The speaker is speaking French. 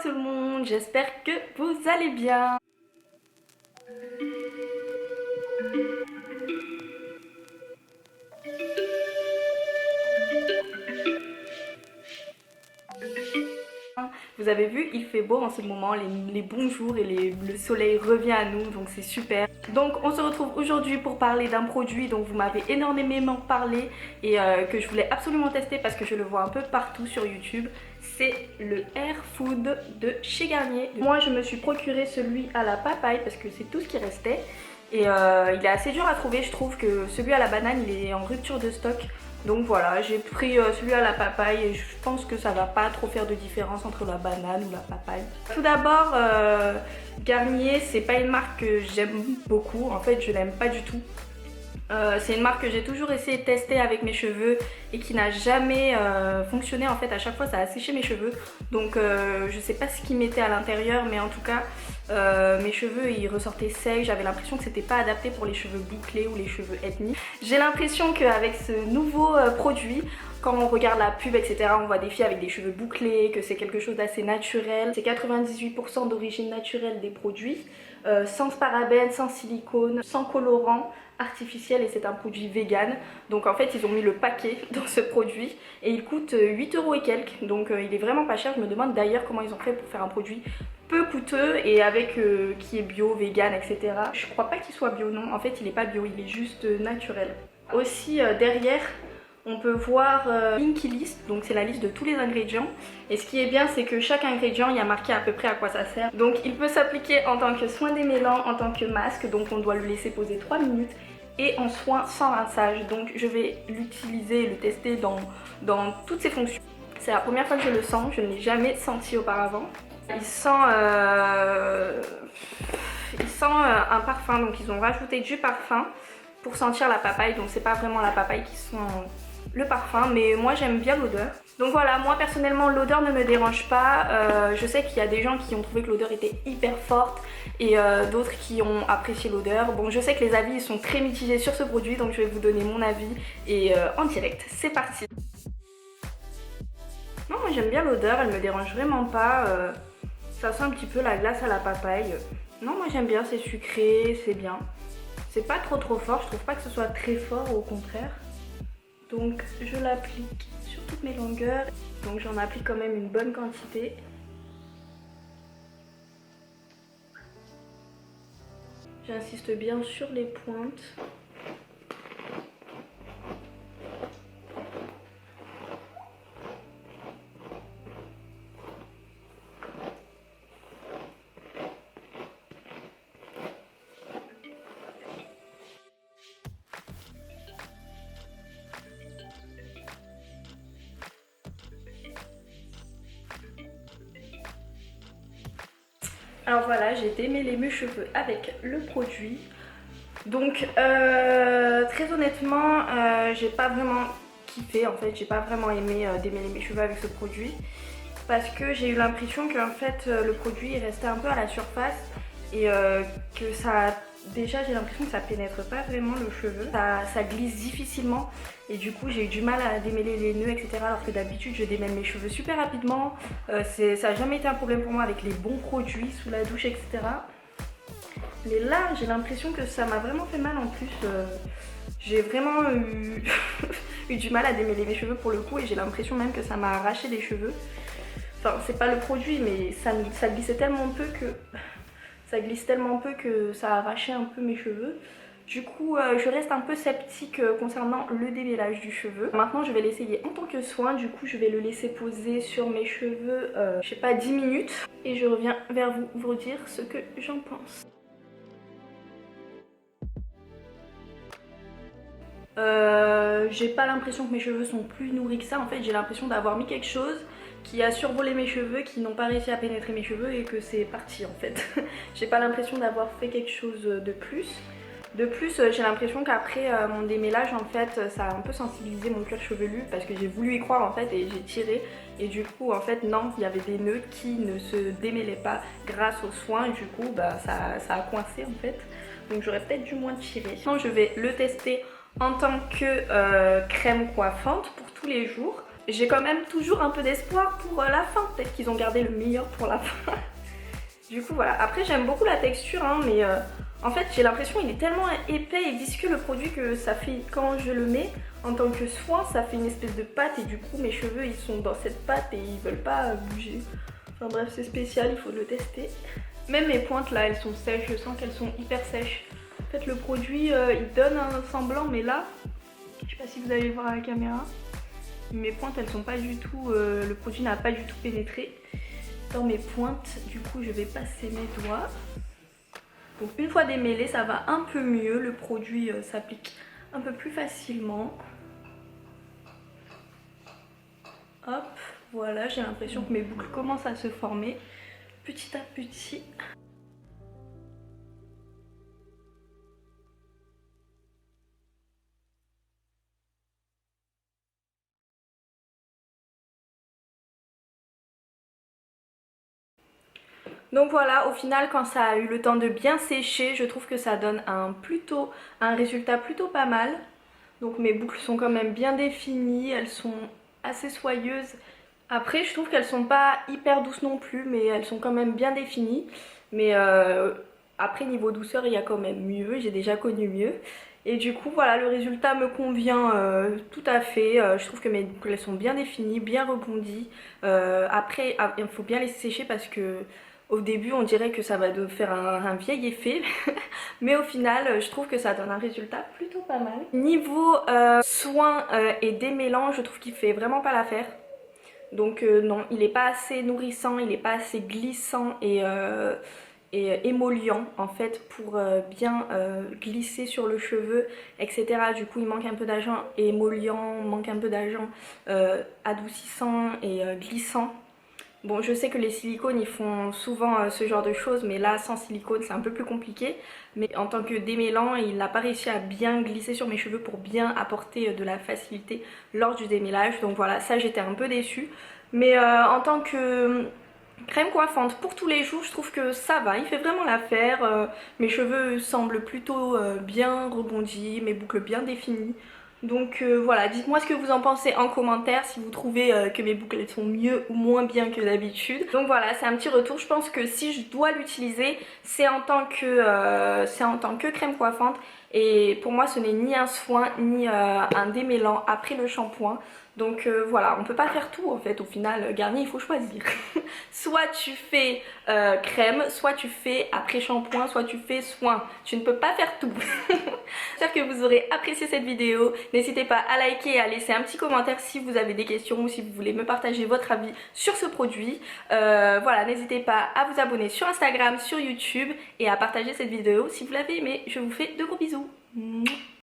tout le monde, j'espère que vous allez bien. Vous avez vu, il fait beau en ce moment, les bons jours et le soleil revient à nous, donc c'est super. Donc on se retrouve aujourd'hui pour parler d'un produit dont vous m'avez énormément parlé et que je voulais absolument tester parce que je le vois un peu partout sur YouTube. C'est le Air Food de chez Garnier. Moi je me suis procuré celui à la papaye parce que c'est tout ce qui restait. Et il est assez dur à trouver, je trouve que celui à la banane il est en rupture de stock. Donc voilà, j'ai pris celui à la papaye et je pense que ça va pas trop faire de différence entre la banane ou la papaye. Tout d'abord, Garnier, c'est pas une marque que j'aime beaucoup, en fait je l'aime pas du tout. C'est une marque que j'ai toujours essayé de tester avec mes cheveux et qui n'a jamais fonctionné. En fait à chaque fois ça a séché mes cheveux, donc je sais pas ce qu'ils mettaient à l'intérieur, mais en tout cas mes cheveux ils ressortaient secs. J'avais l'impression que c'était pas adapté pour les cheveux bouclés ou les cheveux ethniques. J'ai l'impression qu'avec ce nouveau produit, quand on regarde la pub etc, on voit des filles avec des cheveux bouclés, que c'est quelque chose d'assez naturel. C'est 98% d'origine naturelle des produits, sans parabènes, sans silicone, sans colorant artificiel, et c'est un produit vegan. Donc en fait ils ont mis le paquet dans ce produit et il coûte 8 € et quelques, donc il est vraiment pas cher. Je me demande d'ailleurs comment ils ont fait pour faire un produit peu coûteux et avec qui est bio, vegan, etc. Je crois pas qu'il soit bio, non, en fait il est pas bio, il est juste naturel. Aussi derrière on peut voir Linky List, donc c'est la liste de tous les ingrédients. Et ce qui est bien, c'est que chaque ingrédient, il y a marqué à peu près à quoi ça sert. Donc il peut s'appliquer en tant que soin démêlant, en tant que masque, donc on doit le laisser poser 3 minutes. Et en soin sans rinçage, donc je vais l'utiliser et le tester dans toutes ses fonctions. C'est la première fois que je le sens, je ne l'ai jamais senti auparavant. Il sent un parfum, donc ils ont rajouté du parfum pour sentir la papaye, donc c'est pas vraiment la papaye qui sent le parfum, mais moi j'aime bien l'odeur. Donc voilà, moi personnellement l'odeur ne me dérange pas. Je sais qu'il y a des gens qui ont trouvé que l'odeur était hyper forte et d'autres qui ont apprécié l'odeur. Bon, je sais que les avis sont très mitigés sur ce produit, donc je vais vous donner mon avis et en direct, c'est parti. Non, moi j'aime bien l'odeur, elle me dérange vraiment pas. Ça sent un petit peu la glace à la papaye. Non, moi j'aime bien, c'est sucré, c'est bien. C'est pas trop fort, je trouve pas que ce soit très fort, au contraire. Donc je l'applique sur toutes mes longueurs. Donc j'en applique quand même une bonne quantité. J'insiste bien sur les pointes. Alors voilà, j'ai démêlé mes cheveux avec le produit. Donc très honnêtement, j'ai pas vraiment kiffé, en fait j'ai pas vraiment aimé démêler mes cheveux avec ce produit, parce que j'ai eu l'impression qu'en fait le produit est resté un peu à la surface et que ça, déjà j'ai l'impression que ça pénètre pas vraiment le cheveu, ça glisse difficilement et du coup j'ai eu du mal à démêler les nœuds etc, alors que d'habitude je démêle mes cheveux super rapidement. Ça n'a jamais été un problème pour moi avec les bons produits sous la douche etc. Mais là j'ai l'impression que ça m'a vraiment fait mal en plus. J'ai vraiment eu du mal à démêler mes cheveux pour le coup, et j'ai l'impression même que ça m'a arraché des cheveux. Enfin c'est pas le produit, mais ça glissait tellement peu que... Ça glisse tellement peu que ça a arraché un peu mes cheveux. Du coup je reste un peu sceptique concernant le démêlage du cheveu. Maintenant je vais l'essayer en tant que soin, du coup je vais le laisser poser sur mes cheveux je sais pas 10 minutes. Et je reviens vers vous dire ce que j'en pense. J'ai pas l'impression que mes cheveux sont plus nourris que ça. En fait j'ai l'impression d'avoir mis quelque chose qui a survolé mes cheveux, qui n'ont pas réussi à pénétrer mes cheveux et que c'est parti en fait. J'ai pas l'impression d'avoir fait quelque chose de plus. De plus j'ai l'impression qu'après mon démêlage en fait ça a un peu sensibilisé mon cuir chevelu, parce que j'ai voulu y croire en fait et j'ai tiré, et du coup en fait non, il y avait des nœuds qui ne se démêlaient pas grâce aux soins, et du coup bah, ça a coincé en fait. Donc j'aurais peut-être dû moins tirer. Maintenant je vais le tester en tant que crème coiffante pour tous les jours. j'ai quand même toujours un peu d'espoir pour la fin. Peut-être qu'ils ont gardé le meilleur pour la fin. Du coup voilà, après j'aime beaucoup la texture hein, mais en fait j'ai l'impression qu'il est tellement épais et visqueux le produit que ça fait, quand je le mets en tant que soin, ça fait une espèce de pâte et du coup mes cheveux ils sont dans cette pâte et ils veulent pas bouger. Enfin bref c'est spécial, il faut le tester. Même mes pointes là elles sont sèches, je sens qu'elles sont hyper sèches. En fait le produit il donne un semblant mais là, je sais pas si vous allez voir à la caméra, mes pointes elles sont pas du tout, le produit n'a pas du tout pénétré dans mes pointes, du coup je vais passer mes doigts. Donc une fois démêlé ça va un peu mieux, le produit s'applique un peu plus facilement. Hop, voilà, j'ai l'impression que mes boucles commencent à se former petit à petit. Donc voilà, au final quand ça a eu le temps de bien sécher, je trouve que ça donne un résultat plutôt pas mal. Donc mes boucles sont quand même bien définies, elles sont assez soyeuses. Après je trouve qu'elles sont pas hyper douces non plus, mais elles sont quand même bien définies. Mais après niveau douceur il y a quand même mieux, j'ai déjà connu mieux. Et du coup voilà, le résultat me convient tout à fait. Je trouve que mes boucles elles sont bien définies, bien rebondies. Après il faut bien les sécher parce que au début on dirait que ça va faire un vieil effet. Mais au final je trouve que ça donne un résultat plutôt pas mal. Niveau soin et démêlant, je trouve qu'il fait vraiment pas l'affaire. Donc non, il n'est pas assez nourrissant, il n'est pas assez glissant et émollient en fait pour bien glisser sur le cheveu, etc. Du coup il manque un peu d'agent émollient, manque un peu d'agent adoucissant et glissant. Bon, je sais que les silicones ils font souvent ce genre de choses, mais là sans silicone c'est un peu plus compliqué. Mais en tant que démêlant, il n'a pas réussi à bien glisser sur mes cheveux pour bien apporter de la facilité lors du démêlage. Donc voilà, ça j'étais un peu déçue. Mais en tant que crème coiffante pour tous les jours, je trouve que ça va, il fait vraiment l'affaire. Mes cheveux semblent plutôt bien rebondis, mes boucles bien définies. Donc voilà, dites-moi ce que vous en pensez en commentaire, si vous trouvez que mes boucles elles sont mieux ou moins bien que d'habitude. Donc voilà, c'est un petit retour. Je pense que si je dois l'utiliser, c'est en tant que crème coiffante. Et pour moi ce n'est ni un soin ni un démêlant après le shampoing. Donc voilà, on peut pas faire tout en fait. Au final, Garnier il faut choisir. Soit tu fais crème, soit tu fais après shampoing, soit tu fais soin. Tu ne peux pas faire tout. J'espère que vous aurez apprécié cette vidéo. N'hésitez pas à liker et à laisser un petit commentaire si vous avez des questions ou si vous voulez me partager votre avis sur ce produit. Voilà, n'hésitez pas à vous abonner sur Instagram, sur YouTube et à partager cette vidéo si vous l'avez aimée. Je vous fais de gros bisous.